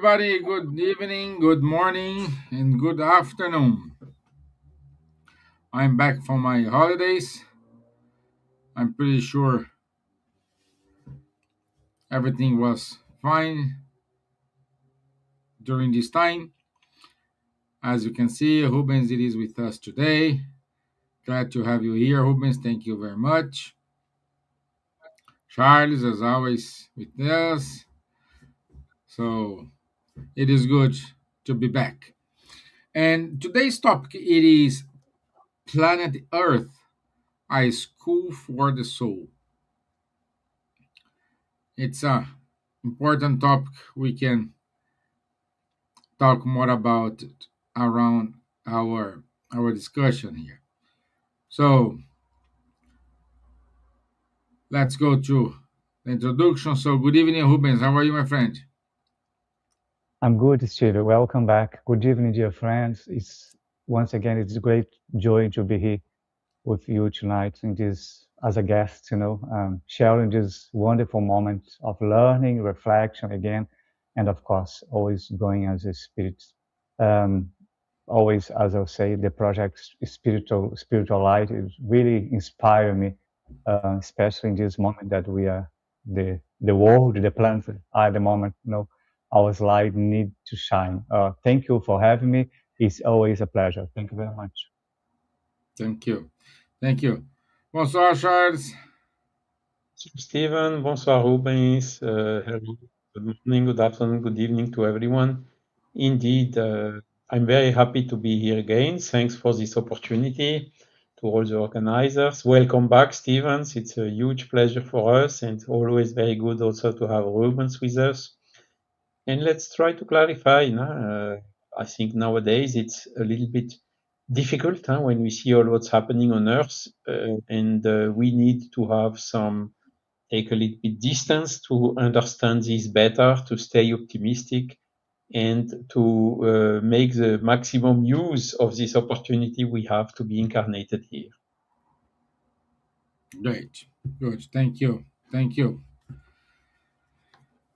everybody. Good evening, good morning, and good afternoon. I'm back from my holidays. I'm pretty sure everything was fine during this time. As you can see, Rubens it is with us today. Glad to have you here, Rubens. Thank you very much. Charles, as always, with us. So it is good to be back. And today's topic it is Planet Earth, a school for the soul. It's a important topic. We can talk more about it around our discussion here. So let's go to the introduction. So good evening, Rubens. How are you, my friend? I'm good, Steve. Welcome back. Good evening, dear friends. It's a great joy to be here with you tonight in this as a guest, sharing this wonderful moment of learning, reflection again, and of course, always going as a spirit. Um, Always, as I'll say, the project spiritual light is really inspire me, especially in this moment that we are the world, the planet are at the moment. Our light need to shine. Thank you for having me. It's always a pleasure. Thank you very much. Thank you. Thank you. Bonsoir, Charles. Stevan, bonsoir Rubens, hello, good morning, good afternoon, good evening to everyone. Indeed, I'm very happy to be here again. Thanks for this opportunity to all the organizers. Welcome back, Stevens. It's a huge pleasure for us and always very good also to have Rubens with us. And let's try to clarify. I think nowadays it's a little bit difficult when we see all what's happening on Earth, and we need to have some take a little bit distance to understand this better, to stay optimistic, and to make the maximum use of this opportunity we have to be incarnated here. Great. Good. Thank you. Thank you.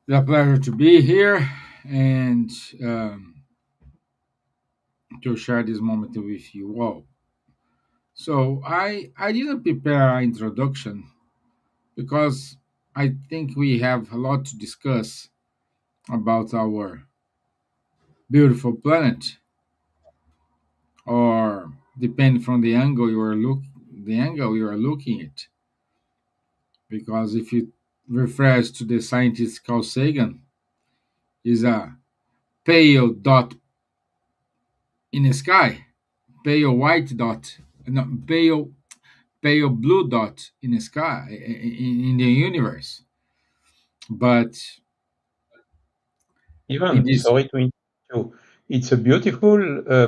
It's a pleasure to be here and to share this moment with you all. So I didn't prepare an introduction because I think we have a lot to discuss about our beautiful planet, or depend from the angle you are looking at. Because if you refresh to the scientist Carl Sagan, is a pale dot in the sky, pale white dot, no, pale blue dot in the sky in the universe. But in Ivan, this, sorry to interrupt you. It's a beautiful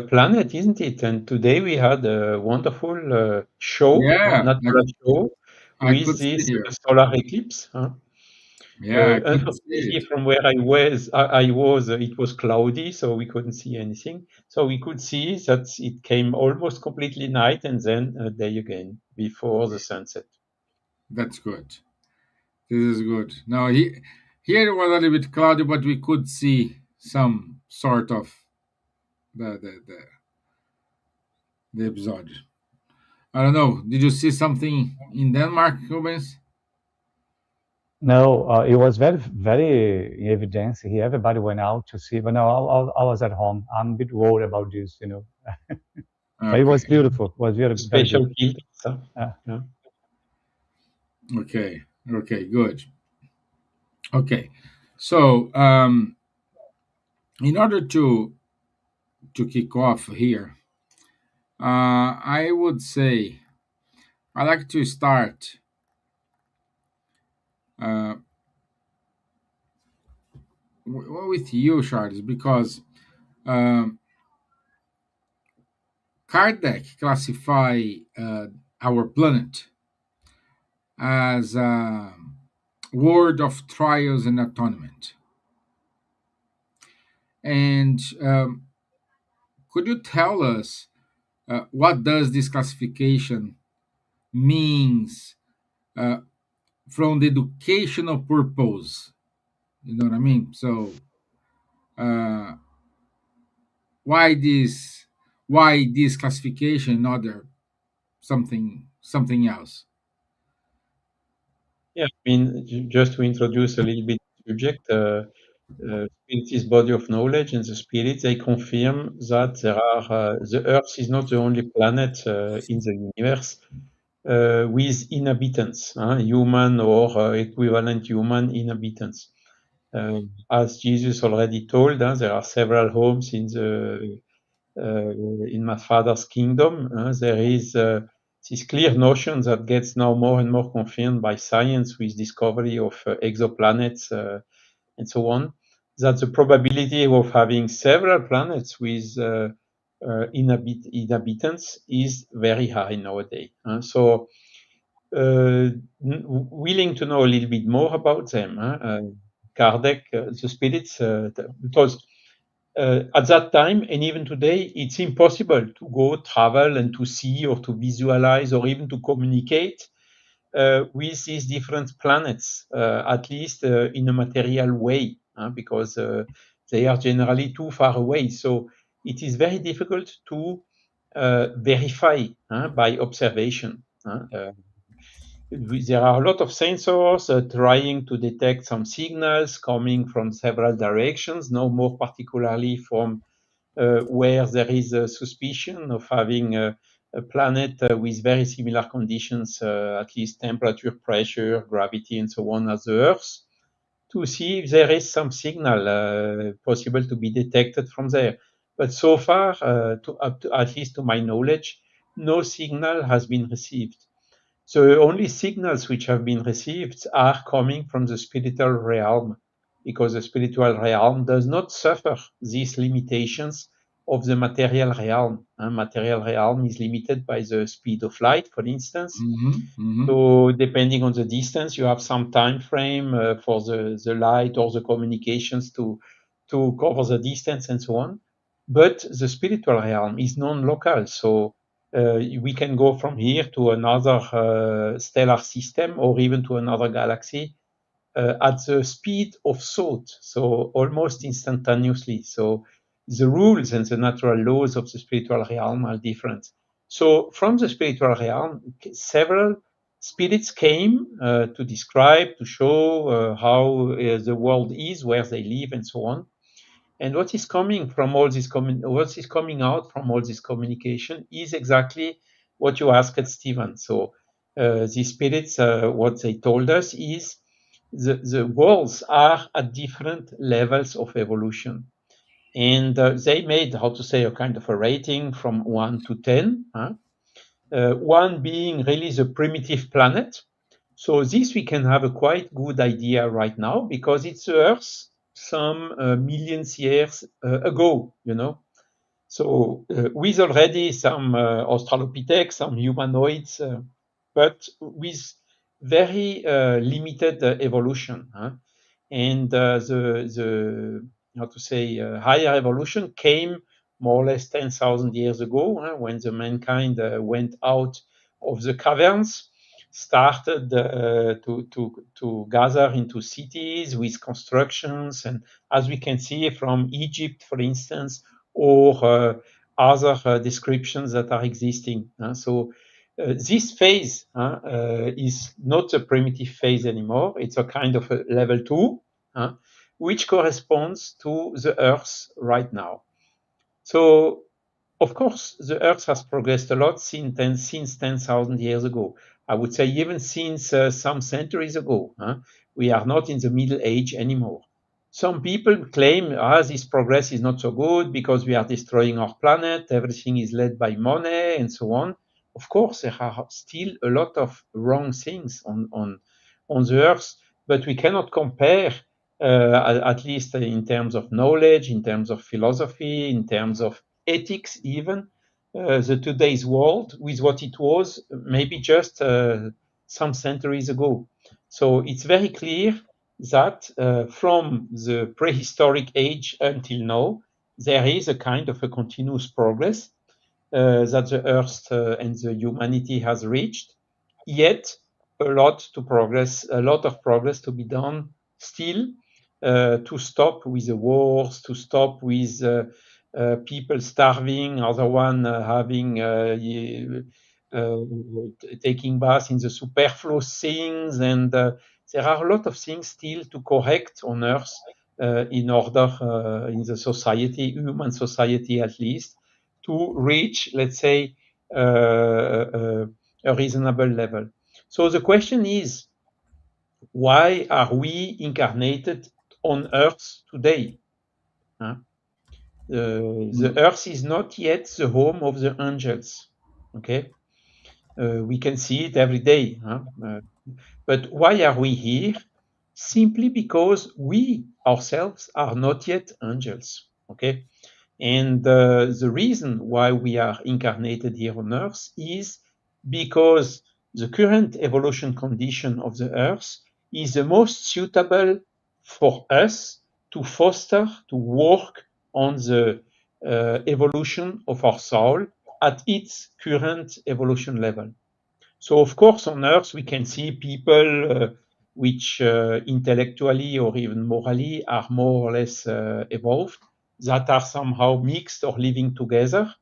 planet, isn't it? And today we had a wonderful show, yeah, natural show, I with could see this here. solar eclipse. Yeah, I could see Unfortunately, it. from where I was, it was cloudy, so we couldn't see anything. So we could see that it came almost completely night and then day again before the sunset. That's good. This is good. Now here it was a little bit cloudy, but we could see some sort of the the the, the episode. I don't know. Did you see something in Denmark, Rubens? No, it was very in evidence here. Everybody went out to see, but no, I was at home. I'm a bit worried about this. But it was Okay, beautiful. It was very, very Special beautiful. filters, huh? Uh, Yeah. okay, okay, good. Okay, so in order to kick off here, I would say I like to start uh, with you, Charles, because um, Kardec classify our planet as a world of trials and atonement. And could you tell us what does this classification means uh, from the educational purpose? You know what I mean? So uh, why this classification, not there something else? Yeah, I mean, just to introduce a little bit the subject, spirit is body of knowledge, and the spirit, they confirm that there are, the Earth is not the only planet in the universe with inhabitants, human or equivalent human inhabitants. As Jesus already told, there are several homes in my Father's kingdom. There is this clear notion that gets now more and more confirmed by science with discovery of exoplanets and so on, that the probability of having several planets with inhabitants is very high nowadays. So, willing to know a little bit more about them, Kardec, the spirits, because at that time and even today, it's impossible to go travel and to see or to visualize or even to communicate with these different planets, at least in a material way, because they are generally too far away. So it is very difficult to verify by observation. There are a lot of sensors trying to detect some signals coming from several directions, no more particularly from where there is a suspicion of having a planet with very similar conditions, at least temperature, pressure, gravity, and so on as the Earth, to see if there is some signal possible to be detected from there. But so far, at least to my knowledge, no signal has been received. So only signals which have been received are coming from the spiritual realm, because the spiritual realm does not suffer these limitations of the material realm. Material realm is limited by the speed of light, for instance. So depending on the distance, you have some time frame for the light or the communications to cover the distance and so on. But the spiritual realm is non-local, so we can go from here to another stellar system or even to another galaxy at the speed of thought, so almost instantaneously. So the rules and the natural laws of the spiritual realm are different. So from the spiritual realm, several spirits came to describe, to show how the world is, where they live, and so on. And what is coming from all this what is coming out from all this communication is exactly what you asked, Stevan. So these spirits, what they told us is the worlds are at different levels of evolution. And they made, how to say, a kind of a rating from 1 to 10. 1 being really the primitive planet. So this we can have a quite good idea right now because it's Earth some millions years ago, you know. So with already some Australopithecus, some humanoids, but with very limited evolution. And the how to say higher evolution came more or less 10,000 years ago when the mankind went out of the caverns, started to gather into cities with constructions, and as we can see from Egypt, for instance, or other descriptions that are existing. So this phase is not a primitive phase anymore. It's a kind of a level 2, which corresponds to the Earth right now. So, of course, the Earth has progressed a lot since 10,000 years ago. I would say even since some centuries ago. We are not in the Middle Age anymore. Some people claim, this progress is not so good because we are destroying our planet, everything is led by money, and so on. Of course, there are still a lot of wrong things on the Earth, but we cannot compare, at least in terms of knowledge, in terms of philosophy, in terms of ethics, even the today's world with what it was maybe just some centuries ago. So it's very clear that from the prehistoric age until now, there is a kind of a continuous progress that the Earth and the humanity has reached. Yet, a lot of progress to be done still, to stop with the wars, to stop with people starving, other one having taking bath in the superfluous things, and there are a lot of things still to correct on Earth in order in the society, human society at least, to reach, let's say, a reasonable level. So the question is, why are we incarnated on Earth today? Huh? The Earth is not yet the home of the angels. Okay, we can see it every day. Huh? But why are we here? Simply because we ourselves are not yet angels. Okay, and the reason why we are incarnated here on Earth is because the current evolution condition of the Earth is the most suitable for us to foster, to work on the evolution of our soul at its current evolution level. So, of course, on Earth, we can see people which intellectually or even morally are more or less evolved, that are somehow mixed or living together.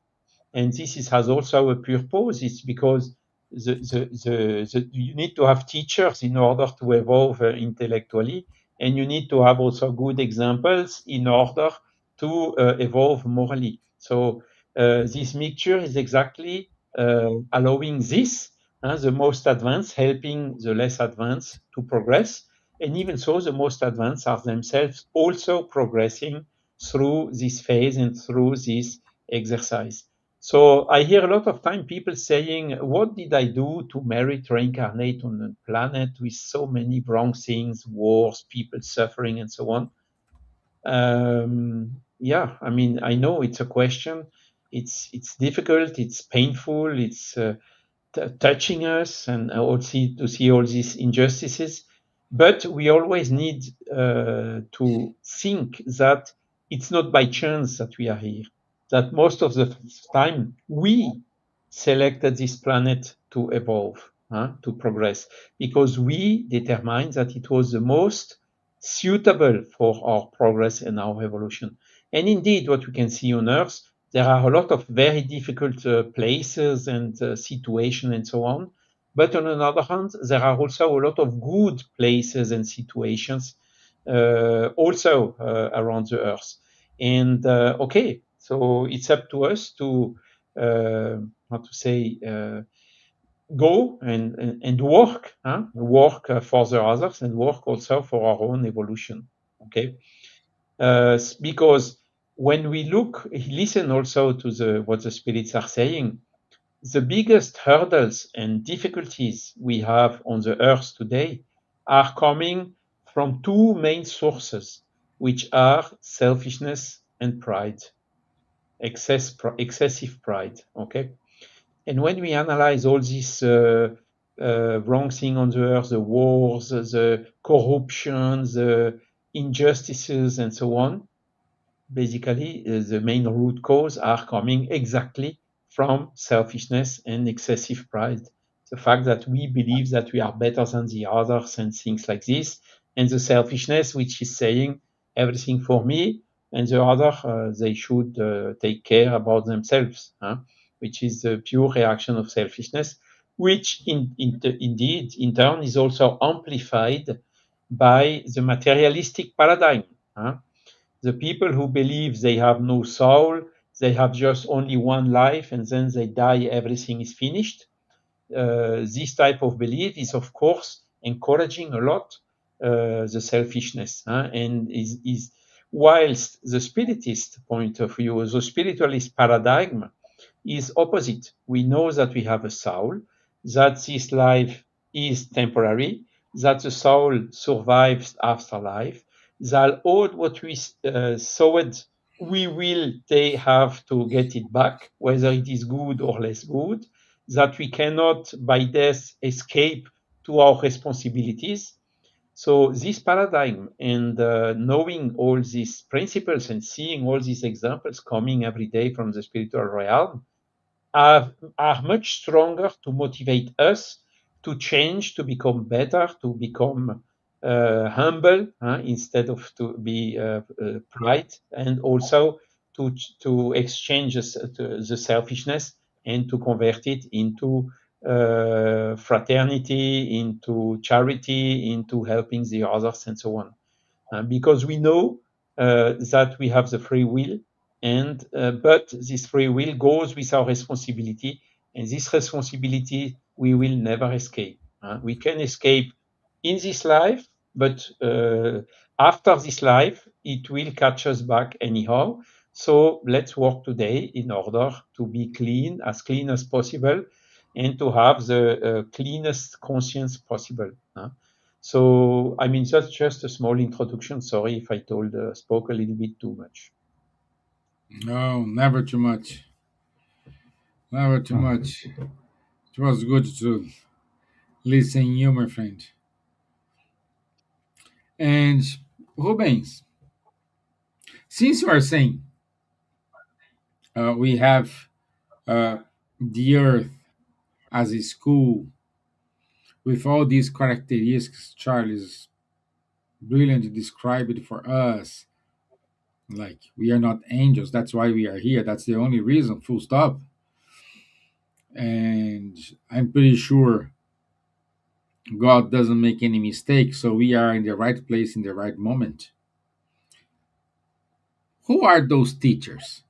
And this has also a purpose. It's because you need to have teachers in order to evolve intellectually, and you need to have also good examples in order to evolve morally. So this mixture is exactly allowing this, the most advanced helping the less advanced to progress. And even so, the most advanced are themselves also progressing through this phase and through this exercise. So I hear a lot of time people saying, what did I do to merit reincarnate on a planet with so many wrong things, wars, people suffering, and so on? Yeah, I mean, I know it's a question. It's difficult. It's painful. It's touching us, and also to see all these injustices. But we always need to think that it's not by chance that we are here, that most of the time we selected this planet to evolve, to progress, because we determined that it was the most suitable for our progress and our evolution. And indeed, what we can see on Earth, there are a lot of very difficult places and situations and so on. But on another hand, there are also a lot of good places and situations also around the Earth. And okay, so it's up to us to, how to say, go and work, work for the others and work also for our own evolution. Okay, because when we listen also to what the spirits are saying, the biggest hurdles and difficulties we have on the earth today are coming from two main sources, which are selfishness and pride, excessive pride. Okay, and when we analyze all these wrong things on the earth, the wars, the corruption, the injustices, and so on, basically the main root cause are coming exactly from selfishness and excessive pride. The fact that we believe that we are better than the others and things like this, and the selfishness which is saying everything for me, and the other they should take care about themselves, which is the pure reaction of selfishness, which indeed in turn is also amplified by the materialistic paradigm. The people who believe they have no soul, they have just only one life, and then they die, everything is finished. This type of belief is, of course, encouraging a lot the selfishness, and is whilst the spiritist point of view, the spiritualist paradigm is opposite. We know that we have a soul, that this life is temporary, that the soul survives after life, that all what we sowed, we will have to get it back, whether it is good or less good, that we cannot by death escape to our responsibilities. So this paradigm and knowing all these principles and seeing all these examples coming every day from the spiritual realm are much stronger to motivate us to change, to become better, to become humble instead of to be pride, and also to exchange the selfishness and to convert it into fraternity, into charity, into helping the others, and so on. Because we know that we have the free will, and but this free will goes with our responsibility, and this responsibility we will never escape. We can escape in this life, but after this life, it will catch us back anyhow. So let's work today in order to be clean, as clean as possible, and to have the cleanest conscience possible. So, I mean, that's just a small introduction. Sorry if I spoke a little bit too much. No, never too much. Never too Uh, much. It was good to listen you, my friend. And Rubens, since you are saying we have uh, the Earth as a school with all these characteristics Charles brilliantly described it for us, like we are not angels, that's why we are here, that's the only reason, full stop. And I'm pretty sure God doesn't make any mistakes, so we are in the right place in the right moment. Who are those teachers?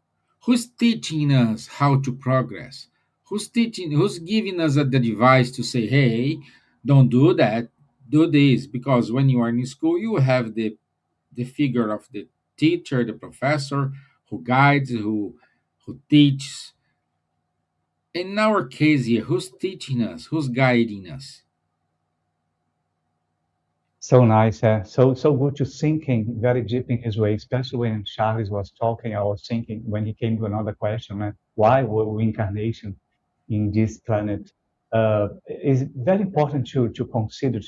Who's teaching us how to progress? Who's giving us the device to say, hey, don't do that, do this? Because when you are in school, you have the figure of the teacher, the professor who guides, who teaches. In our case here, who's teaching us? Who's guiding us? So nice. So good to thinking very deep in his way, especially when Charles was talking. I was thinking when he came to another question, why were we incarnation in this planet? Is very important to consider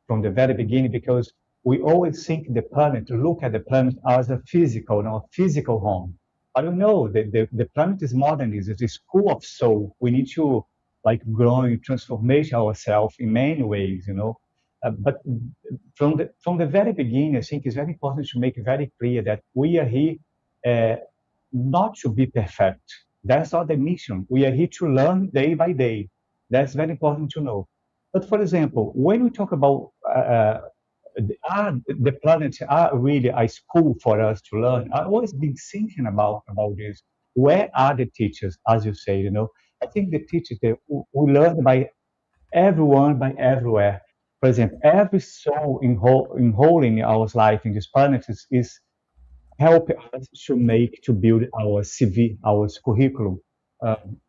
from the very beginning because we always think the planet, look at the planet as a physical, no, physical home. I don't know. The planet is more than this. It's a school of soul. We need to like grow and transformation ourselves in many ways, you know. But from the very beginning, I think it's very important to make very clear that we are here uh, not to be perfect. That's not the mission. We are here to learn day by day. That's very important to know. But for example, when we talk about the planets are really a school for us to learn. I've always been thinking about this. Where are the teachers, as you say? You know, I think the teachers we learn by everyone by everywhere. For example, every soul in in our life in this planet is help us to make to build our CV, our curriculum.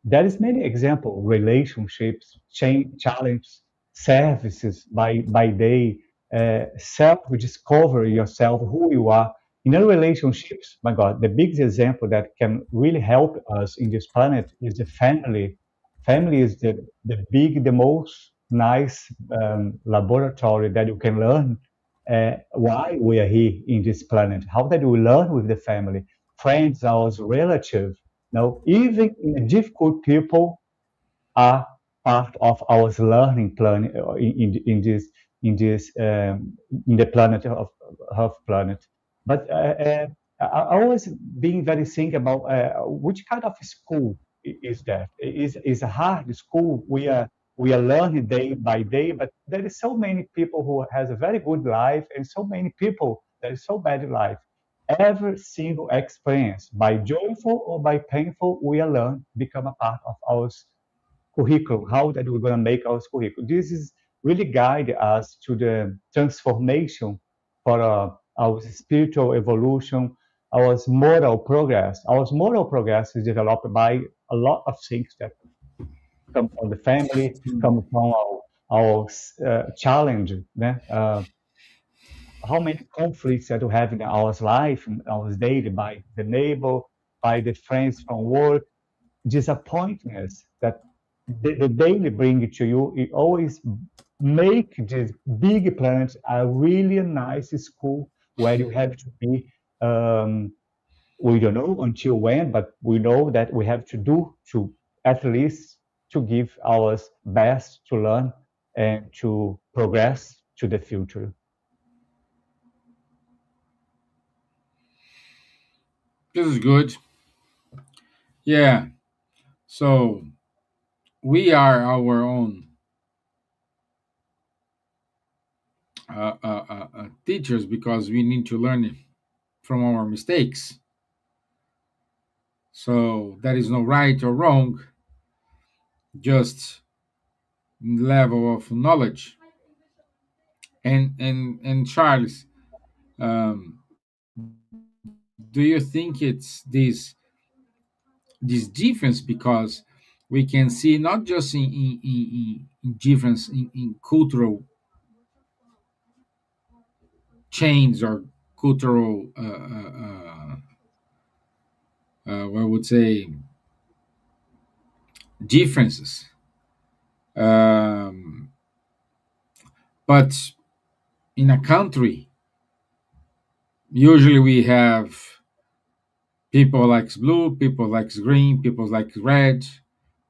There is many example relationships, challenges, services by day, self discover yourself, who you are. In our relationships, my God, the biggest example that can really help us in this planet is the family. Family is the most nice laboratory that you can learn why we are here in this planet. How that we learn with the family, friends, our relatives. Now, even in a difficult people are part of our learning plan in the planet of planet. But I always being very think about which kind of school is that? Is a hard school. We are learning day by day, but there is so many people who has a very good life and so many people that is so bad life. Every single experience, by joyful or by painful, we are learn become a part of our curriculum, how that we're going to make our curriculum. This is really guide us to the transformation for our spiritual evolution, our moral progress. Our moral progress is developed by a lot of things that come from the family, come from our challenge. How many conflicts that we have in our life, in our daily, by the neighbor, by the friends from work, disappointments that the daily bring it to you, it always make this big planet a really nice school where you have to be. Um, we don't know until when, but we know that we have to do to at least to give our best to learn and to progress to the future. This is good. Yeah. So we are our own teachers because we need to learn from our mistakes. So there is no right or wrong, just level of knowledge. And Charles, um, do you think it's this difference because we can see not just in difference in cultural chains or cultural I would say differences, um, but in a country usually we have people likes blue, people likes green, people like red,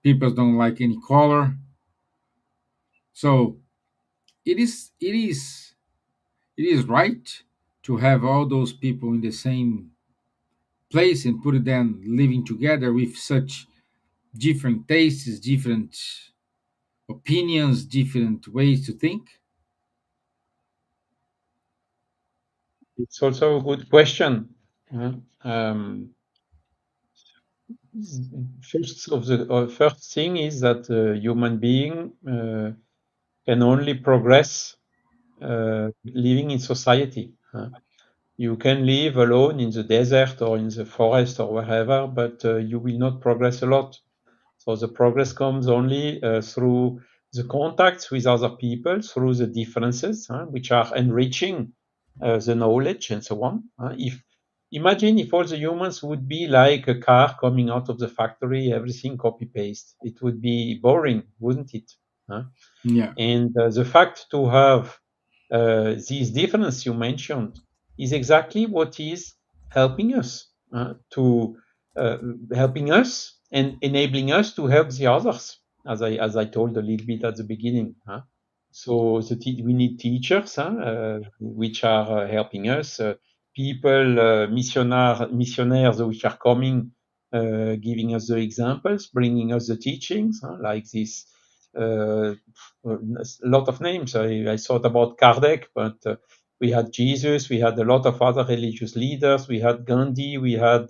people don't like any color. So it is right to have all those people in the same place and put them living together with such different tastes, different opinions, different ways to think. It's also a good question. uh, um, first thing is that human being can only progress living in society. You can live alone in the desert or in the forest or wherever, but you will not progress a lot. So the progress comes only through the contacts with other people, through the differences, which are enriching the knowledge and so on. If imagine if all the humans would be like a car coming out of the factory, everything copy paste, it would be boring, wouldn't it? Huh? Yeah. And the fact to have these differences you mentioned is exactly what is helping us to uh, helping us and enabling us to help the others, as I told a little bit at the beginning. So we need teachers which are helping us, people, missionaires which are coming, giving us the examples, bringing us the teachings, like this. A lot of names. I thought about Kardec, but we had Jesus, we had a lot of other religious leaders, we had Gandhi, we had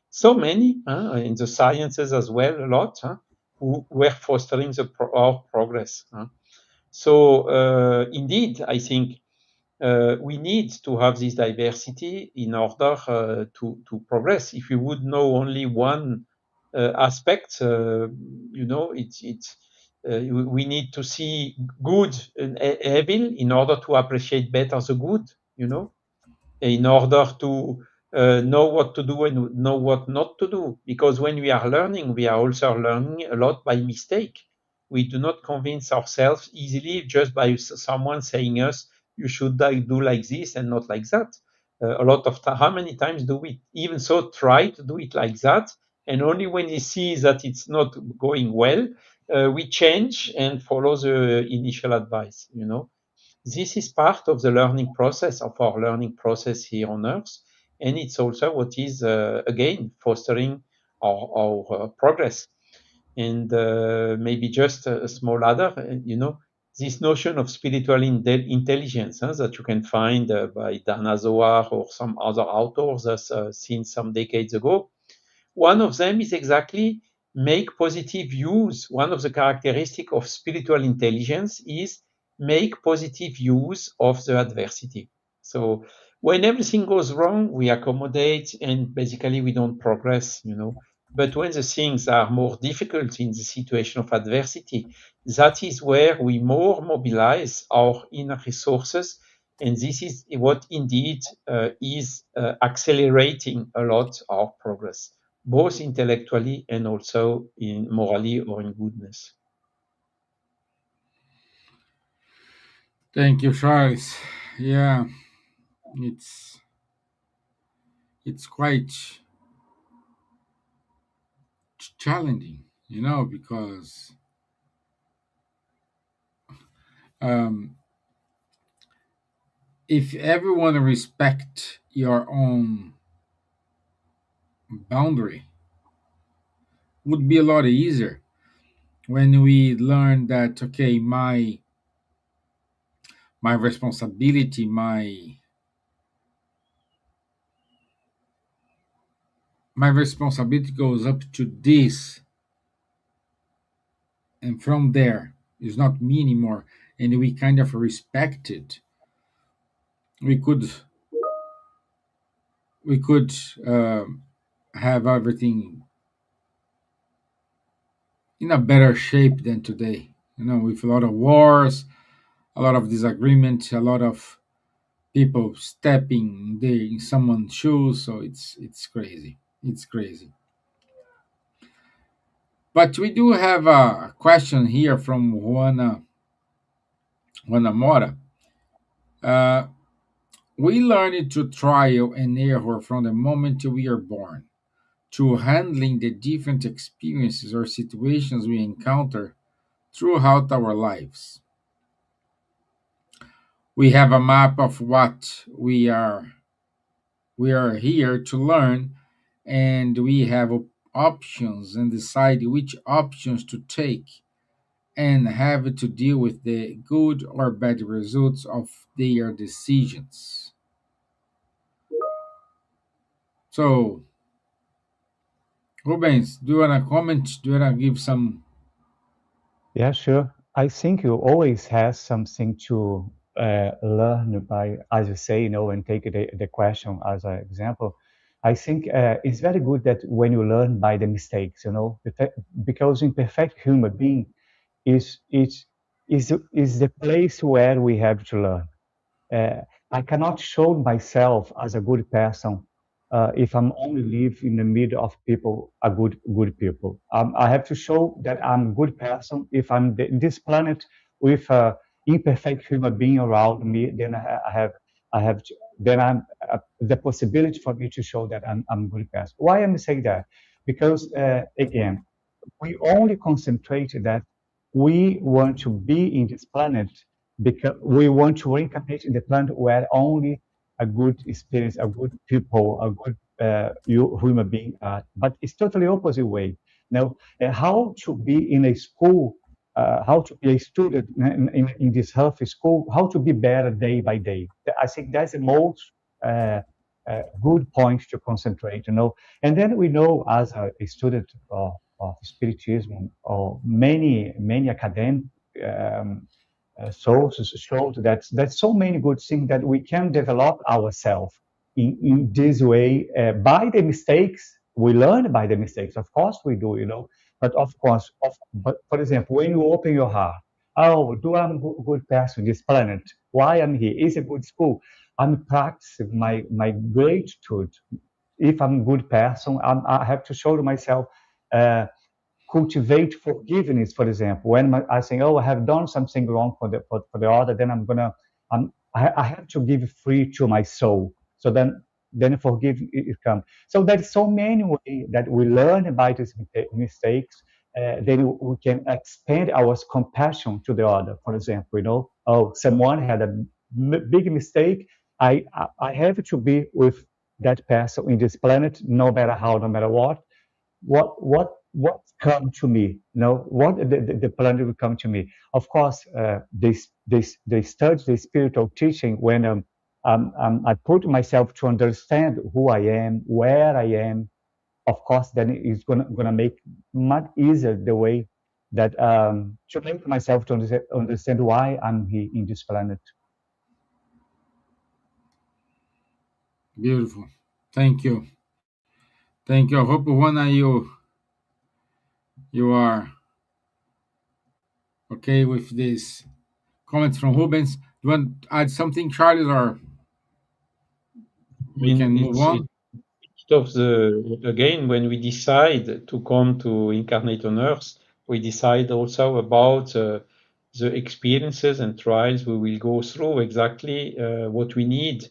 so many in the sciences as well, a lot who were fostering our progress. So indeed, I think we need to have this diversity in order to progress. If you would know only one aspect, we need to see good and evil in order to appreciate better the good. You know, in order to know what to do and know what not to do. Because when we are learning, we are also learning a lot by mistake. We do not convince ourselves easily just by someone saying us, you should do like this and not like that. A lot of time, how many times do we even so try to do it like that? And only when we see that it's not going well, we change and follow the initial advice, you know. This is part of the learning process, of our learning process here on Earth, and it's also what is again fostering our progress. And maybe just a small other, this notion of spiritual intelligence that you can find by Dana Zohar or some other authors since some decades ago. One of them is exactly make positive use. One of the characteristics of spiritual intelligence is make positive use of the adversity. So when everything goes wrong, we accommodate and basically we don't progress, you know. But when the things are more difficult in the situation of adversity, that is where we more mobilize our inner resources. And this is what indeed is accelerating a lot our progress, both intellectually and also in morally or in goodness. Thank you, Charles. Yeah, it's it's quite challenging, because um, if everyone respect your own boundary would be a lot easier when we learn that, okay, my responsibility, my responsibility goes up to this, and from there is not me anymore, and we kind of respect it. We could we could have everything in a better shape than today. With a lot of wars, a lot of disagreement, a lot of people stepping in someone's shoes. So it's crazy. It's crazy. But we do have a question here from Juana Mora. Uh, we learn to trial and error from the moment we are born to handling the different experiences or situations we encounter throughout our lives. We have a map of what we are here to learn, and we have options and decide which options to take and have to deal with the good or bad results of their decisions. So, Rubens, do you want to comment? Do you want to give some? Yeah, sure. I think you always have something to learn by, as you say, and take the question as an example. I think it's very good that when you learn by the mistakes, because imperfect human being is the place where we have to learn. uh, I cannot show myself as a good person if I'm only live in the middle of people, a good people. I have to show that I'm a good person if I'm in this planet with imperfect human being around me. Then I have to, then I'm the possibility for me to show that I'm a good person. Why am I saying that? Because again, we only concentrate that we want to be in this planet because we want to reincarnate in the planet where only a good experience, a good people, a good human being are. But it's totally opposite way. Now, how to be in a school, how to be a student in this healthy school, how to be better day by day. I think that's the most good point to concentrate. And then we know as a student of spiritism or many academic um, sources showed that there's so many good things that we can develop ourselves in this way by the mistakes. We learn by the mistakes, of course we do. But of course, but for example, when you open your heart, oh, do I'm a good person on this planet? Why I'm here? Is a good school? I'm practicing my gratitude. If I'm a good person, I have to show to myself. Uh, Cultivate forgiveness, for example. When I say, "Oh, I have done something wrong for the other," then I have to give free to my soul. So then forgive it comes. So there's so many ways that we learn by these mistakes. Then we can expand our compassion to the other. For example, oh, someone had a big mistake. I have to be with that person in this planet, no matter how, no matter what come to me, what the planet will come to me. Of course, they study the spiritual teaching when I put myself to understand who I am, where I am. Of course, then it's gonna make much easier the way that to make myself to understand why I'm here in this planet. Beautiful. Thank you. Thank you. I hope, Juana, you are okay with this comments from Rubens. Do you want to add something, Charles, or I we mean, can move on? of the again, when we decide to come to incarnate on Earth, we decide also about the experiences and trials we will go through, exactly what we need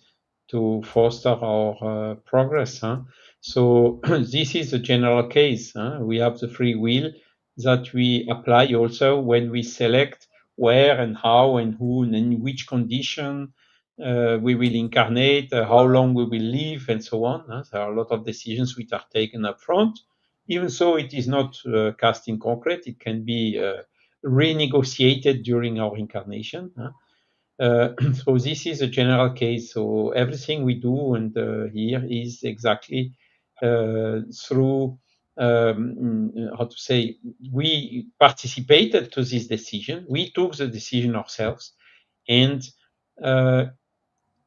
to foster our progress. So this is the general case. We have the free will that we apply also when we select where and how and who and in which condition we will incarnate, how long we will live, and so on. There are a lot of decisions which are taken up front. Even so, it is not cast in concrete. It can be renegotiated during our incarnation. So this is a general case. So everything we do and here is exactly through how to say, we participated to this decision. We took the decision ourselves, and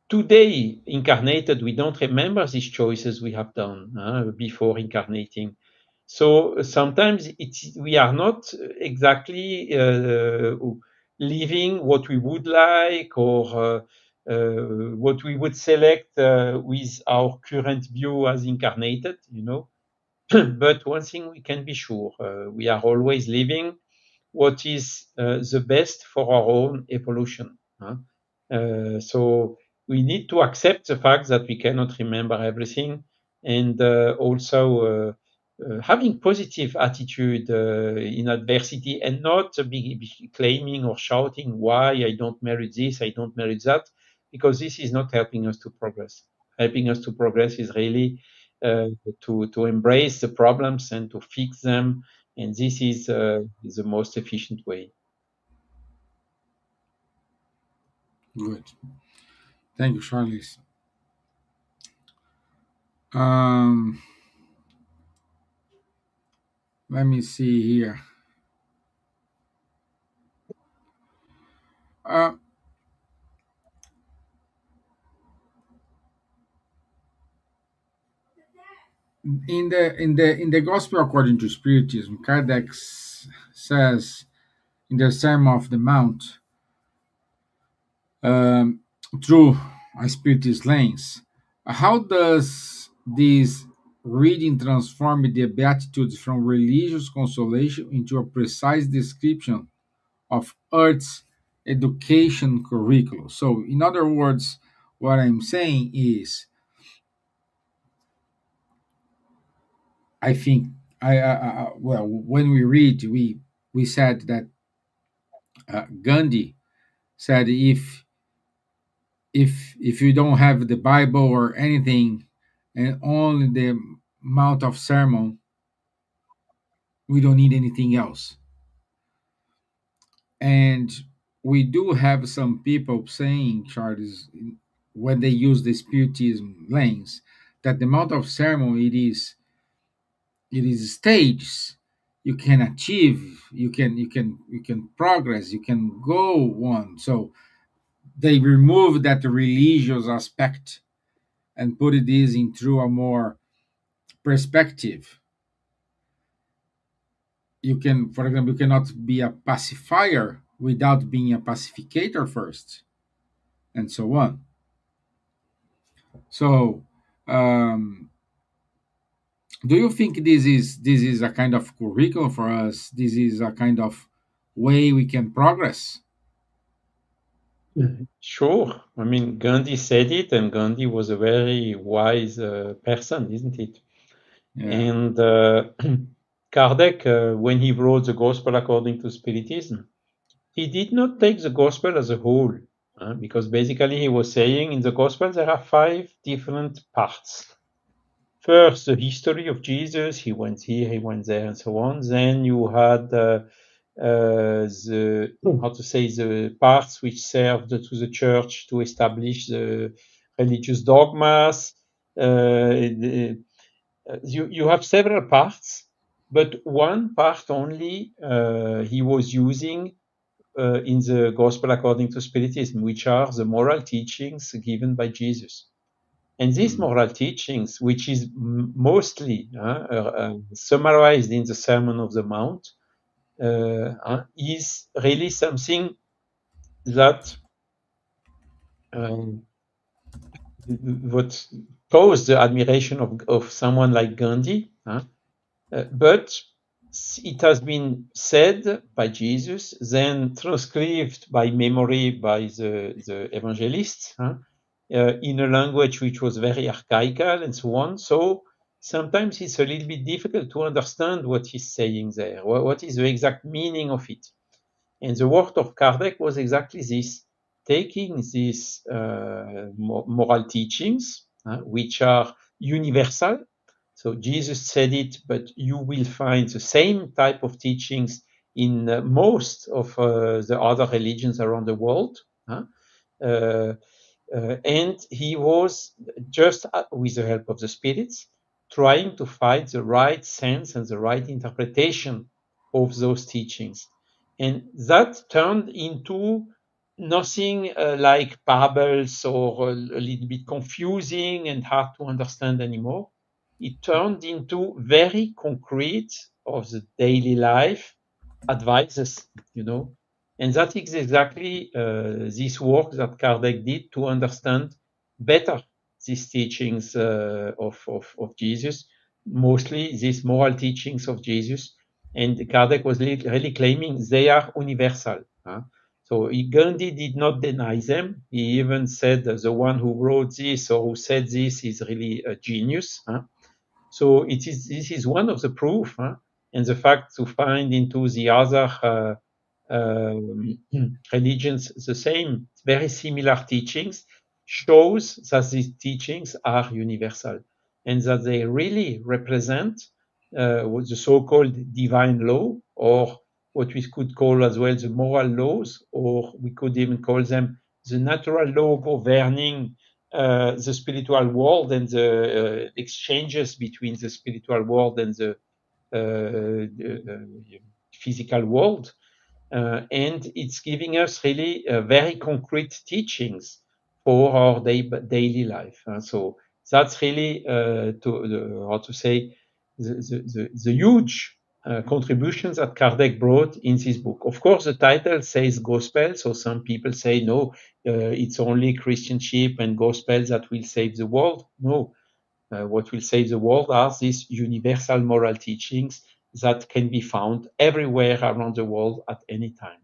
today incarnated, we don't remember these choices we have done before incarnating. So sometimes we are not exactly living what we would like or what we would select with our current view as incarnated, you know. But one thing we can be sure, we are always living what is the best for our own evolution. So we need to accept the fact that we cannot remember everything, and also having positive attitude in adversity, and not be claiming or shouting why I don't merit this, I don't merit that, because this is not helping us to progress. Helping us to progress is really to embrace the problems and to fix them, and this is the most efficient way. Good. Thank you, Charles. Um, Let me see here. Uh, in the Gospel according to Spiritism, Kardec says in the Sermon of the Mount, um, through a Spiritist lens, how does this reading transform the Beatitudes from religious consolation into a precise description of Earth's education curriculum? So, in other words, what I'm saying is, I think well, when we read, we said that Gandhi said, if you don't have the Bible or anything, and only the Mount of Sermon, we don't need anything else. And we do have some people saying, Charles, when they use the Spiritism lens, that the Mount of Sermon, it is stages you can achieve, you can progress, you can go on. So they remove that religious aspect and put this into a more perspective. You can, for example, you cannot be a pacifier without being a pacificator first, and so on. So do you think this is a kind of curriculum for us? This is a kind of way we can progress? Sure. I mean, Gandhi said it, and Gandhi was a very wise person, isn't it? Yeah. And Kardec, when he wrote the Gospel according to Spiritism, he did not take the Gospel as a whole, because basically he was saying in the Gospel there are 5 different parts. First, the history of Jesus, he went here, he went there, and so on. Then you had the how to say, the parts which served to the church to establish the religious dogmas. You have several parts, but one part only he was using in the Gospel according to Spiritism, which are the moral teachings given by Jesus. And these Mm. moral teachings, which is mostly summarized in the Sermon of the Mount, is really something that um, what caused the admiration of someone like Gandhi. But it has been said by Jesus, then transcribed by memory by the evangelists in a language which was very archaical and so on. So sometimes it's a little bit difficult to understand what he's saying there. What is the exact meaning of it? And the work of Kardec was exactly this, taking these moral teachings, which are universal. So Jesus said it, but you will find the same type of teachings in most of the other religions around the world. Uh, and he was just with the help of the spirits trying to find the right sense and the right interpretation of those teachings. And that turned into nothing like parables or a little bit confusing and hard to understand anymore. It turned into very concrete of the daily life advices, and that is exactly this work that Kardec did to understand better these teachings of Jesus, mostly these moral teachings of Jesus. And Kardec was really claiming they are universal. So Gandhi did not deny them. He even said the one who wrote this or who said this is really a genius. So this is one of the proof, and the fact to find into the other religions the same, very similar teachings, shows that these teachings are universal and that they really represent what the so-called divine law, or what we could call as well the moral laws, or we could even call them the natural law governing the spiritual world and the exchanges between the spiritual world and the physical world. And it's giving us really very concrete teachings for our daily life. So that's really how to say the huge contributions that Kardec brought in this book. Of course, the title says gospel, so some people say no, it's only Christianship and gospel that will save the world. No, what will save the world are these universal moral teachings that can be found everywhere around the world at any time.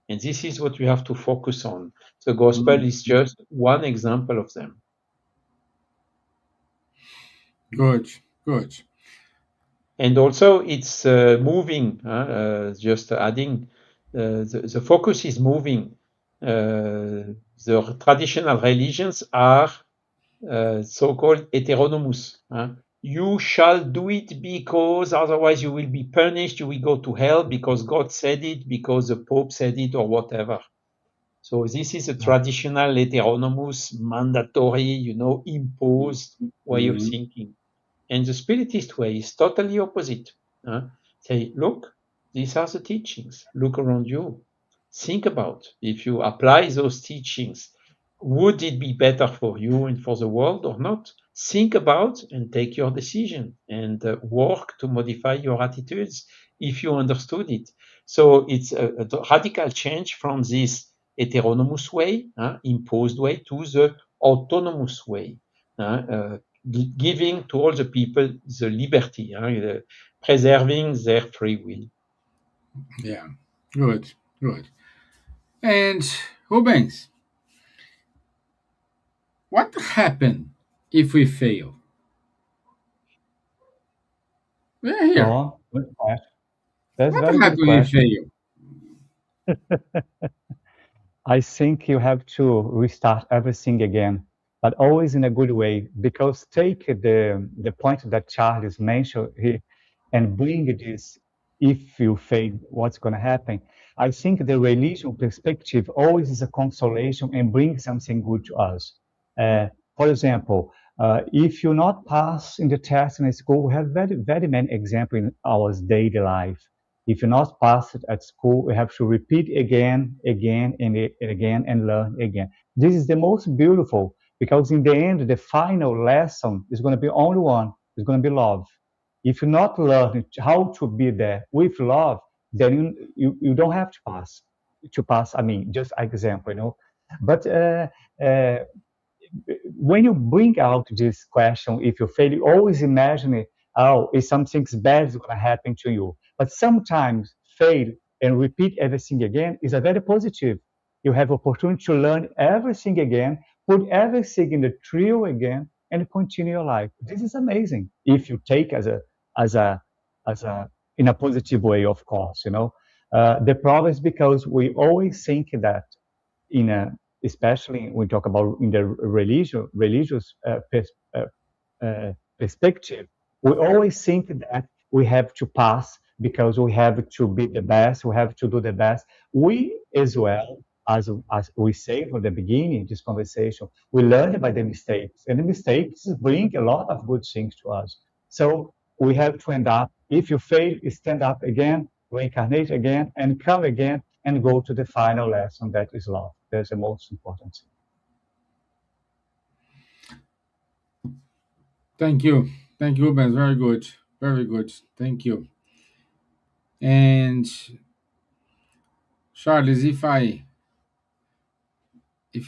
And this is what we have to focus on. The gospel is just one example of them. Good, good. And also it's moving, just adding, the focus is moving. The traditional religions are so-called heteronomous. You shall do it because otherwise you will be punished, you will go to hell because God said it, because the Pope said it, or whatever. So this is a traditional heteronomous, mandatory, imposed way of thinking. And the spiritist way is totally opposite. Say, look, these are the teachings. Look around you. Think about if you apply those teachings, would it be better for you and for the world or not? Think about and take your decision and work to modify your attitudes if you understood it. So it's a radical change from this heteronomous way, imposed way, to the autonomous way. Giving to all the people the liberty, preserving their free will. Yeah, good, good. And Rubens, what happened if we fail? We're here. Oh, good question. That's a What very good happened if we question. fail? I think you have to restart everything again, but always in a good way. Because take the point that Charles mentioned here and bring this, if you fail, what's going to happen? I think the religion perspective always is a consolation and brings something good to us. For example, if you not pass in the test in school, we have very, very many examples in our daily life. If you not pass it at school, we have to repeat again, again, and again, and learn again. This is the most beautiful because in the end, the final lesson is going to be only one. It's going to be love. If you not learn how to be there with love, then you don't have to pass. To pass, I mean, just example. But uh, when you bring out this question, if you fail, you always imagine it, oh, if something bad is going to happen to you. But sometimes fail and repeat everything again is a very positive. You have opportunity to learn everything again, put everything in the trio again, and continue your life. This is amazing if you take as a as a in a positive way, of course. The problem is because we always think that in a, especially when we talk about in the religious perspective, we always think that we have to pass because we have to be the best, we have to do the best. We as well, as we say from the beginning of this conversation, we learn by the mistakes, and the mistakes bring a lot of good things to us. So we have to end up, if you fail, stand up again, reincarnate again, and come again, and go to the final lesson, that is love. That's the most important thing. Thank you. Thank you, Ben. Very good. Very good. Thank you. And Charles, if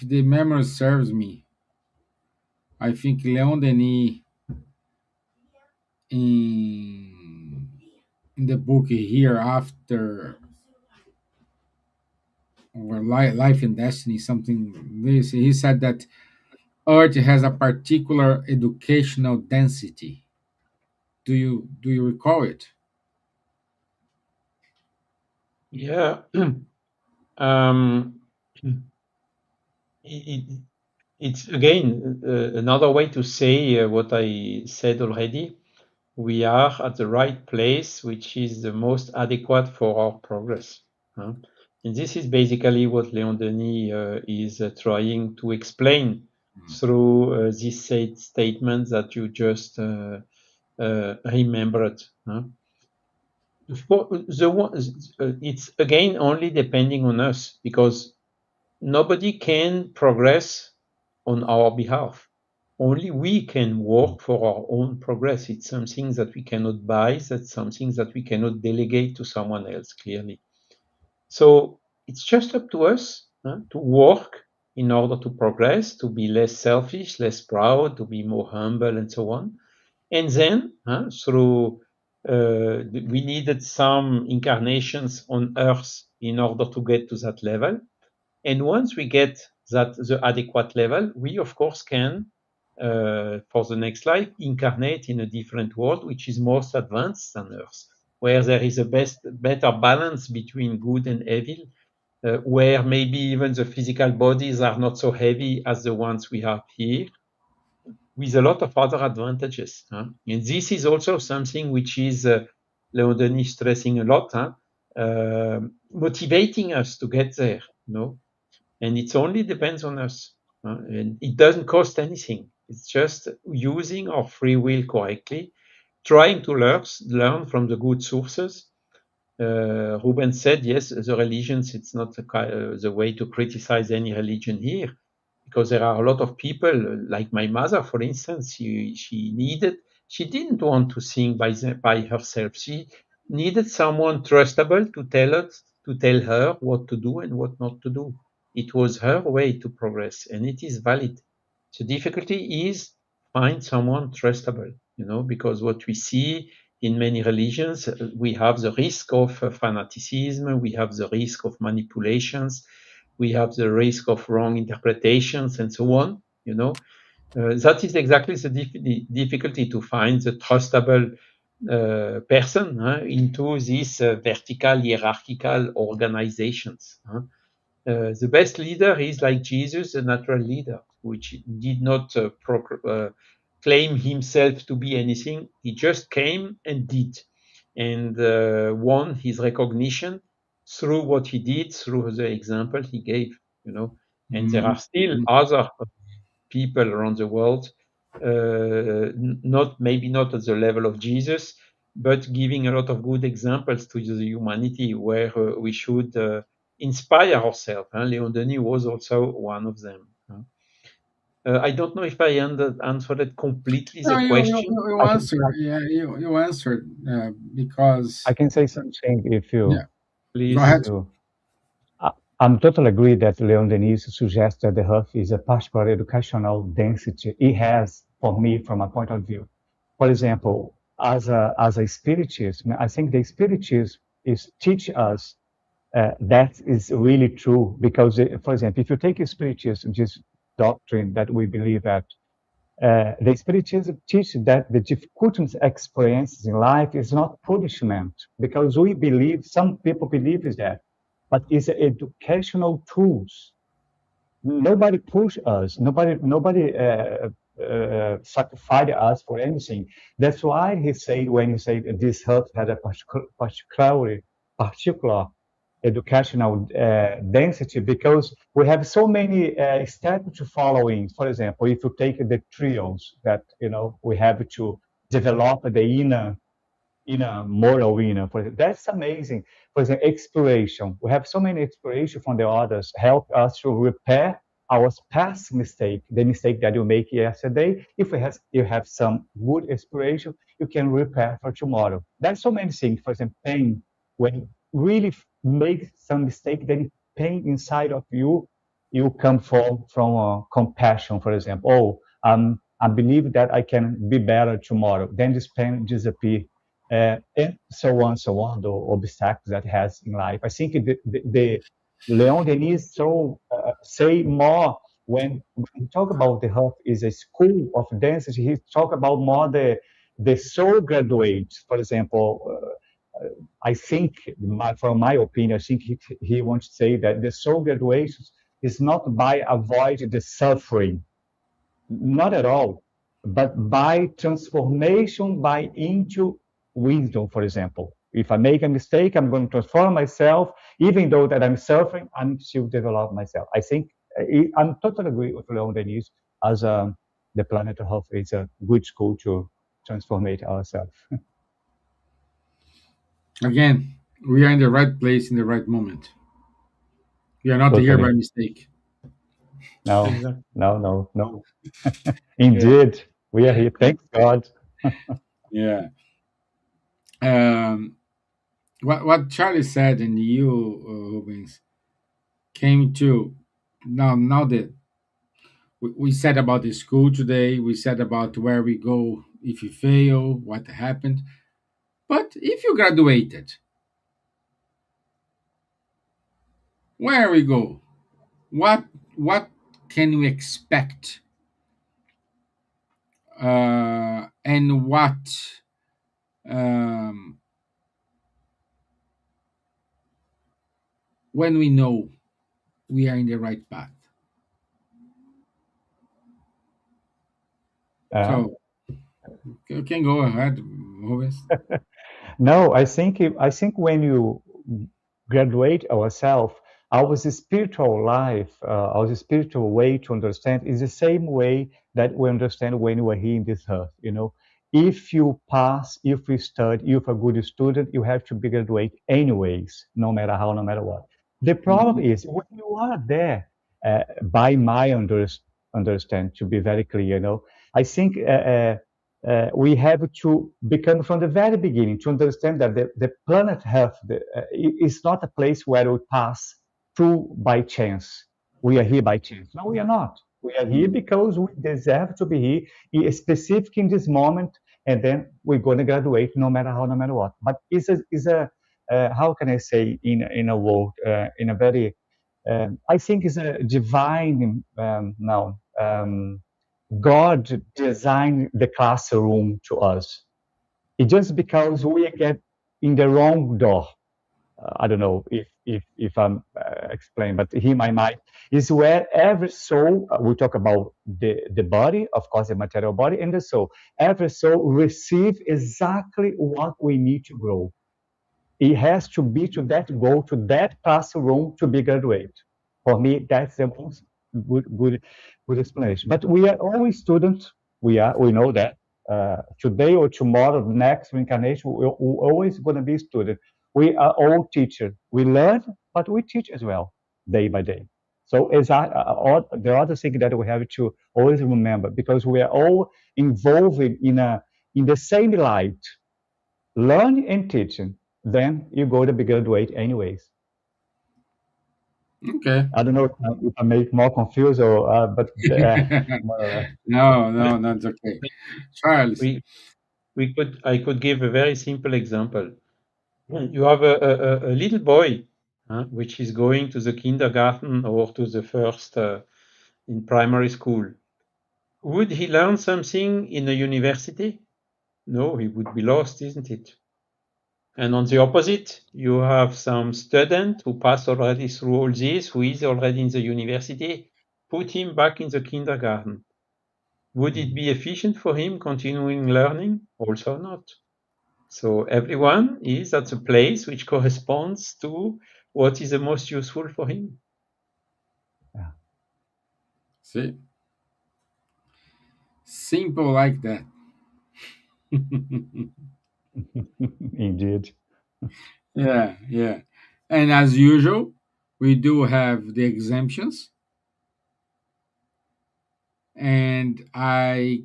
the memory serves me, I think Leon Denis in the book here after or life and destiny something this he said that art has a particular educational density. Do you recall it? Yeah. um, it, it's again another way to say what I said already. We are at the right place, which is the most adequate for our progress. Huh? And this is basically what Leon Denis is trying to explain through this statement that you just remembered. Huh? It's again only depending on us because nobody can progress on our behalf. Only we can work for our own progress. It's something that we cannot buy, that's something that we cannot delegate to someone else, clearly. So it's just up to us to work in order to progress, to be less selfish, less proud, to be more humble, and so on. And then, through we needed some incarnations on Earth in order to get to that level. And once we get the adequate level, we of course can, for the next life, incarnate in a different world, which is most advanced than Earth, where there is a better balance between good and evil, where maybe even the physical bodies are not so heavy as the ones we have here, with a lot of other advantages. And this is also something which is Leon Denis stressing a lot, motivating us to get there. And it only depends on us. And it doesn't cost anything. It's just using our free will correctly, trying to learn from the good sources. Ruben said, yes, the religions, it's not the way to criticize any religion here, because there are a lot of people, like my mother, for instance, she didn't want to sing by herself. She needed someone trustable to tell her what to do and what not to do. It was her way to progress, and it is valid. The difficulty is find someone trustable, because what we see in many religions, we have the risk of fanaticism, we have the risk of manipulations, we have the risk of wrong interpretations, and so on. That is exactly the difficulty to find the trustable person into these vertical hierarchical organizations. The best leader is like Jesus, a natural leader, which did not claim himself to be anything. He just came and did, and won his recognition through what he did, through the example he gave. And there are still Mhm. other people around the world, maybe not at the level of Jesus, but giving a lot of good examples to the humanity where we should inspire ourselves. Leon Denis was also one of them. I don't know if I answered completely No, the question. you I can say, answered. Yeah, you answered because I can say something if yeah. you, Go if Please. ahead. you, I, I'm totally agree that Leon Denis suggests that the Huff is a particular educational density it has for me from a point of view. For example, as a spiritist, I think the spiritist is teach us that is really true because, for example, if you take a spiritism, this doctrine that we believe that the spiritism teach that the difficult experiences in life is not punishment because we believe some people believe is that, but it's educational tools nobody pushed us. Nobody sacrificed us for anything. That's why he said when he said this hut had a particular educational density because we have so many steps to following. For example, if you take the trios that we have to develop the inner moral inner. For example, that's amazing. For example, exploration. We have so many exploration from the others help us to repair our past mistake, the mistake that you make yesterday. If you have some good inspiration, you can repair for tomorrow. There's so many things. For example, pain. When you really make some mistake, then pain inside of you, you come from compassion. For example, I believe that I can be better tomorrow. Then this pain disappear and so on, the obstacles that has in life. I think the Leon Denis so say more when he talk about the Huff is a school of dances. He talk about more the soul graduates. For example, I think, from my opinion, I think he wants to say that the soul graduations is not by avoid the suffering, not at all, but by transformation, by into wisdom, for example. If I make a mistake, I'm going to transform myself. Even though that I'm suffering, I'm still develop myself. I think I'm totally agree with Leon Denis as the planet Earth is a good school to transformate ourselves. Again, we are in the right place in the right moment. We are not here by Totally. mistake. No, Exactly. no, no, no. Yeah. Indeed, we are here. Thank God. Yeah. Um, what Charlie said and you, Rubens, came to now that we said about the school today, we said about where we go if you fail, what happened. But if you graduated, where we go? What can we expect? And what um, when we know we are in the right path? Uh, So you can go ahead, Rubens. No, I think when you graduate ourselves, our spiritual life, our spiritual way to understand is the same way that we understand when we are here in this earth. If you pass, if you study, if you're a good student, you have to be graduate anyways, no matter how, no matter what. The problem Mhm. is when you are there, by my understand, to be very clear, I think. We have to become from the very beginning to understand that the planet Earth is not a place where we pass through by chance. We are here by chance. No, we are not. We are here Mm. because we deserve to be here, specific in this moment, and then we're going to graduate no matter how, no matter what. But it's a how can I say in a word, in a very I think it's a divine now. God designed the classroom to us. It's just because we get in the wrong door. I don't know if I'm explaining, but here my mind is where every soul. We talk about the body, of course, the material body, and the soul. Every soul receive exactly what we need to grow. It has to be to that goal, to that classroom to be graduate. For me, that's the most good explanation. But we are always students. We know that. Today or tomorrow, the next reincarnation, we're always going to be student. We are all teachers. We learn, but we teach as well, day by day. So the other thing that we have to always remember, because we are all involved in the same light, learning and teaching, then you go to be graduate anyways. Okay. I don't know if I make more confused or, but more or less. No, no, that's okay. Charles. We I could give a very simple example. You have a little boy, which is going to the kindergarten or to the first in primary school. Would he learn something in a university? No, he would be lost, isn't it? And on the opposite, you have some student who passed already through all this, who is already in the university. put him back in the kindergarten. Would it be efficient for him continuing learning? Also not. So everyone is at a place which corresponds to what is the most useful for him. Yeah. See? Simple like that. Indeed. Yeah, yeah. And as usual, we do have the exemptions. And I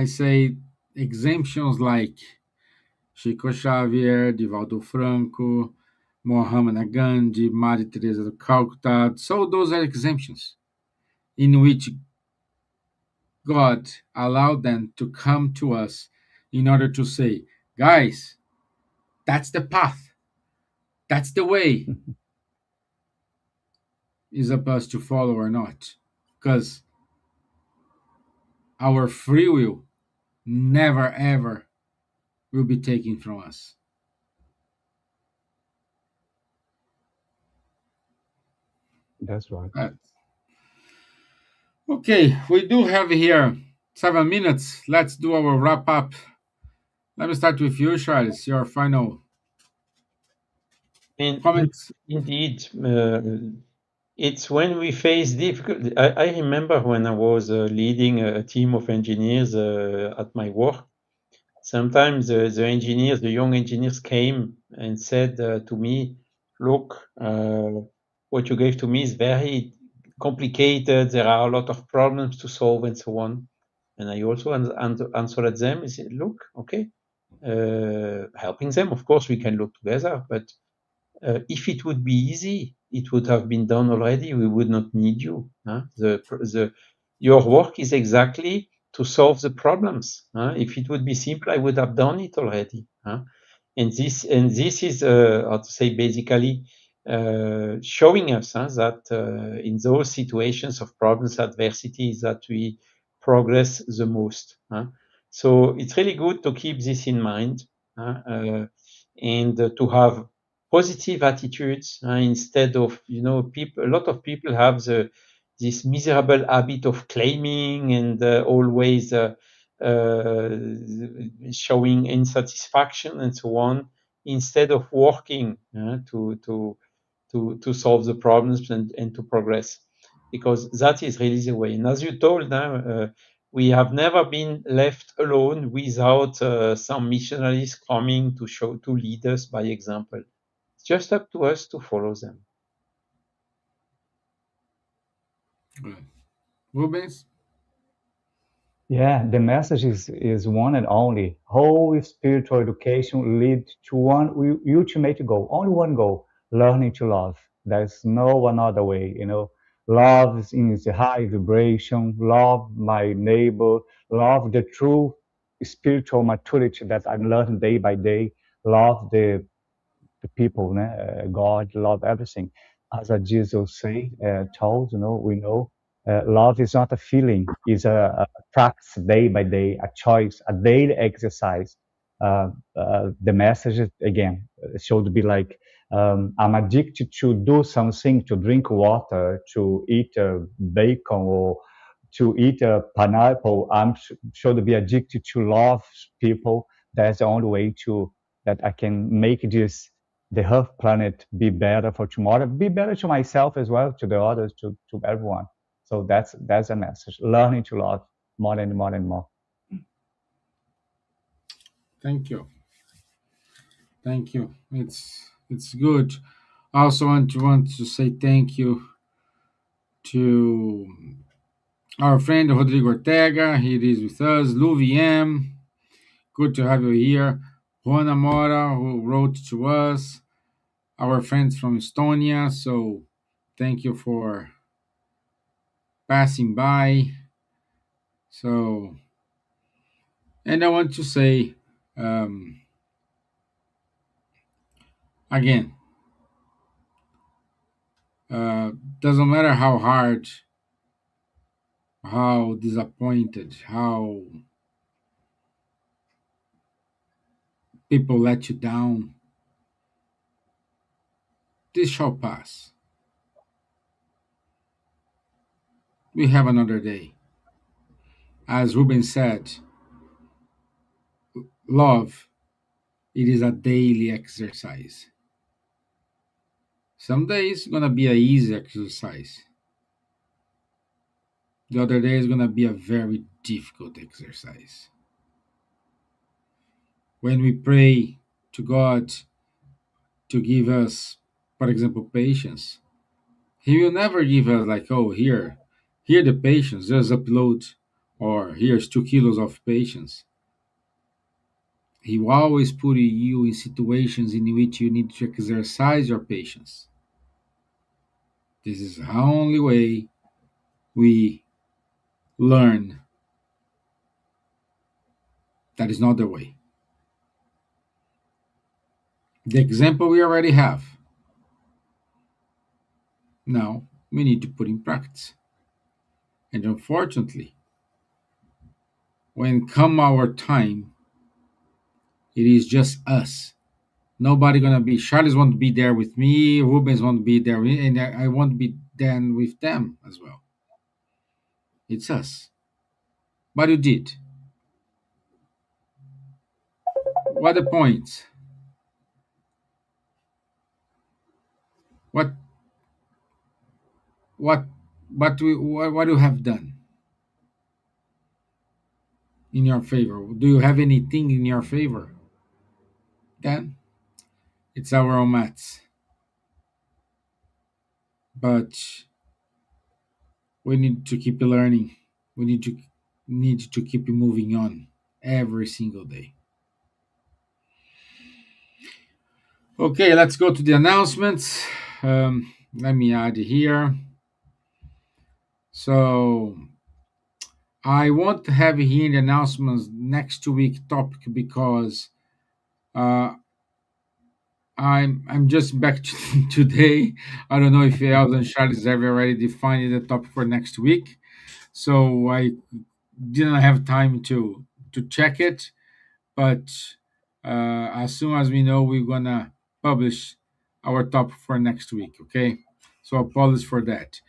say exemptions like Chico Xavier, Divaldo Franco, Mohammed Gandhi, Maria Teresa de Calcutta. So those are exemptions in which God allowed them to come to us in order to say, guys, that's the path, that's the way, is up us to follow or not. Because our free will never ever will be taken from us. That's right. Uh, okay, we do have here 7 minutes. Let's do our wrap up. Let me start with you, Charles. Your final And comments. indeed, it's when we face difficult. I remember when I was leading a team of engineers at my work. Sometimes the engineers, the young engineers, came and said to me, "Look, what you gave to me is very complicated. There are a lot of problems to solve, and so on." And I also answered them and said, "Look, okay, helping them. Of course, we can look together, but." If it would be easy, it would have been done already. We would not need you. Your work is exactly to solve the problems. If it would be simple, I would have done it already. And this is how to say, basically showing us that in those situations of problems, adversity, is that we progress the most. So it's really good to keep this in mind, and to have positive attitudes, instead of, people. A lot of people have this miserable habit of claiming and always uh, showing insatisfaction and so on, instead of working to solve the problems and to progress, because that is really the way. And as you told now, we have never been left alone without some missionaries coming to lead us by example. It's just up to us to follow them. Good. Rubens? Yeah, the message is one and only. Whole spiritual education lead to one ultimate goal, only one goal, learning to love. There's no another way, Love is in the high vibration, love my neighbor, love the true spiritual maturity that I'm learning day by day, love the people, God love everything. As Jesus say, told, we know, love is not a feeling, it's a practice day by day, a choice, a daily exercise. The message again should be like, I'm addicted to do something, to drink water, to eat bacon, or to eat a pineapple. I'm should be addicted to love people. That's the only way to that I can make this the Earth planet be better for tomorrow, be better to myself as well, to the others, to everyone. So that's a message. Learning to love more and more and more. Thank you. Thank you. It's good. I also want to say thank you to our friend Rodrigo Ortega. He is with us. Luviem, good to have you here. Juana Mora, who wrote to us. Our friends from Estonia. So thank you for passing by. So, and I want to say um, again, uh, doesn't matter how hard, how disappointed, how people let you down, this shall pass. We have another day. As Ruben said, love, it is a daily exercise. Some days gonna be a easy exercise. The other day is gonna be a very difficult exercise. When we pray to God to give us, for example, patience, He will never give us like, oh, here the patience, just upload, or here's 2 kilos of patience. He will always put you in situations in which you need to exercise your patience. This is the only way we learn. That is not the way. The example we already have. Now we need to put in practice. And unfortunately, when come our time, it is just us. Nobody gonna be. Charles won't be there with me. Rubens won't be there, and I won't be then with them as well. It's us. But you did. What the points? What what what you have done in your favor? Do you have anything in your favor? Then it's our own maths. But we need to keep learning. We need to keep moving on every single day. Okay, let's go to the announcements. Let me add here. So I won't have here the announcements next week topic because uh, I'm just back today. I don't know if Elsa and Charles have already defined the topic for next week, so I didn't have time to check it. But as soon as we know, we're gonna publish our topic for next week. Okay, so apologies for that.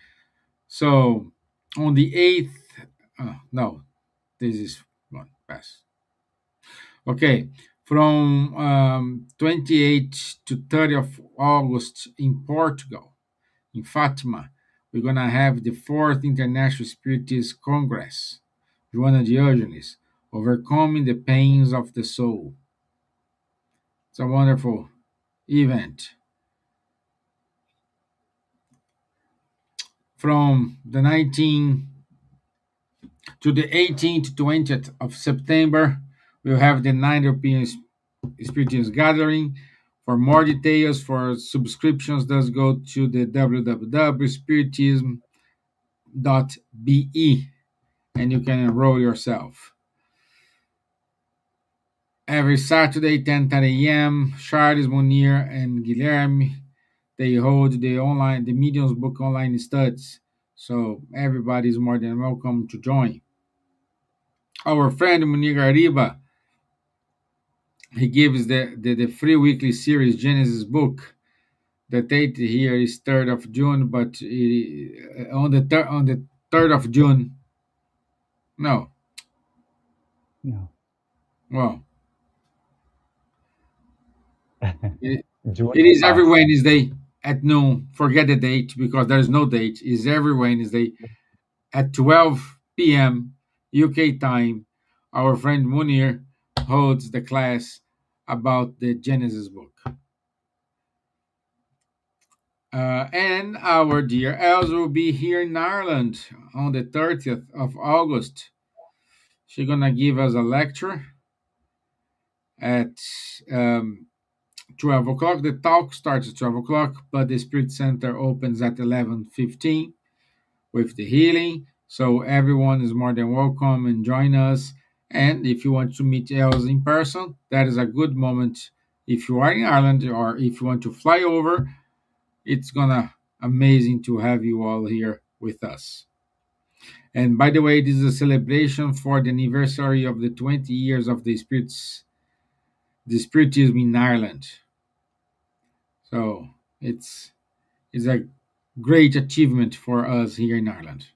So on the 8th, no, this is one pass. Okay, from 28th to 30th of August in Portugal, in Fatima, we're gonna have the fourth International Spiritist Congress, Joana de Ângeles, Overcoming the Pains of the Soul. It's a wonderful event. From the 19th to the 18th to 20th of September, we'll have the 9th European Spiritist Gathering. For more details, for subscriptions, just go to the www.spiritism.be and you can enroll yourself. Every Saturday, 10:30 a.m., Charles, Munir, and Guilherme, they hold the Medium's Book online studies. So everybody is more than welcome to join. Our friend Munir Gariba, he gives the free weekly series Genesis book. The date here is 3rd of June, but on the 3rd of June, no, No. well, it, June it is is every past. Wednesday at noon. Forget the date because there is no date. It's every Wednesday at 12 p.m. UK time. Our friend Munir holds the class about the Genesis book. And our dear Elsa will be here in Ireland on the 30th of August. She's gonna give us a lecture at 12 o'clock. The talk starts at 12 o'clock, but the Spirit Center opens at 11:15 with the healing. So everyone is more than welcome and join us. And if you want to meet Elsa in person, that is a good moment. If you are in Ireland or if you want to fly over, it's gonna amazing to have you all here with us. And by the way, this is a celebration for the anniversary of the 20 years of the Spiritism in Ireland. So it's a great achievement for us here in Ireland.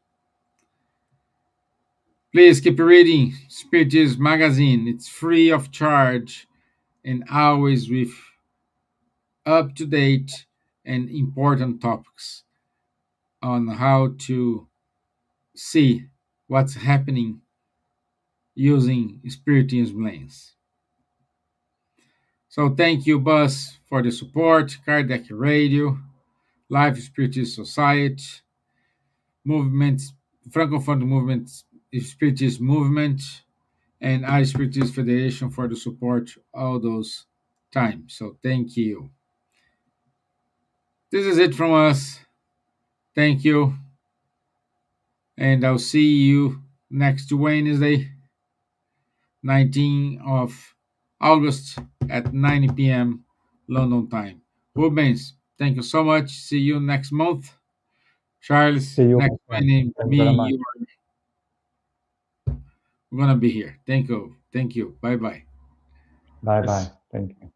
Please keep reading Spiritism Magazine. It's free of charge and always with up to date and important topics on how to see what's happening using Spiritism lens. So thank you, Buzz, for the support, Cardiac Radio, Life Spiritism Society, movements, Francophone movement, Spiritism movement, and I Spiritism Federation for the support all those times. So thank you. This is it from us. Thank you, and I'll see you next Wednesday, 19th of August at 9 p.m. London time. Rubens, thank you so much. See you next month. Charles, See you, next my friend. Wednesday, Thanks me, very much. we're gonna be here. Thank you. Thank you. Bye bye. Bye bye. Yes. Thank you.